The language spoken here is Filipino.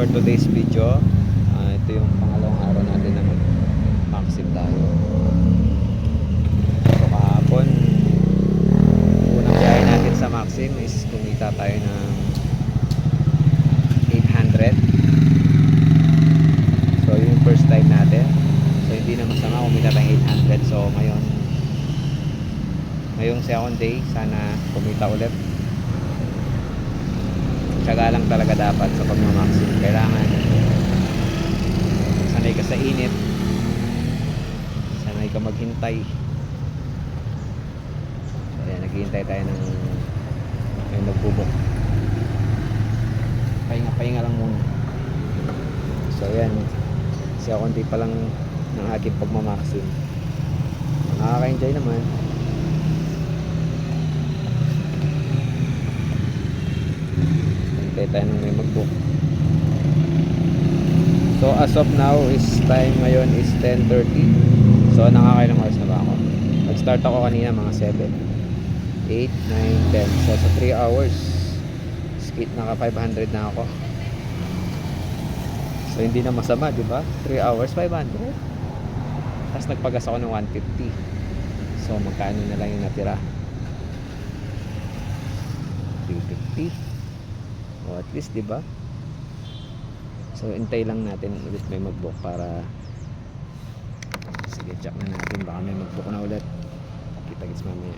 for today's video. Ito yung pangalawang araw natin na mag-maxim tayo. So kahapon, unang biyahe natin sa maxim is kumita tayo ng 800. So yun yung first time natin. So hindi na masama kumita tayong 800. So ngayong second day, sana kumita ulit. Tsaga lang talaga dapat sa pagmamaxim. Kailangan sanay ka sa init, sanay ka maghintay. So ayan, naghihintay tayo ng may nagbubok. Pahinga lang muna. So ayan, second day pa lang ng aking pagmamaxim. Nakaka-enjoy naman. Tayo nung may mag-book. So as of now is time ngayon is 10:30. So nakakailang oras na ba ako? Nag-start ako kanina mga 7, 8, 9, 10. So sa 3 hours skit naka 500 na ako. So hindi na masama, di ba? 3 hours 500. Tapos nagpagas ako ng 150. So magkano na lang yung natira? 350. O at least, di ba? So intay lang natin ulit may mag-book para sige, check na natin baka may mag-book na ulit. Kita-kits mamaya.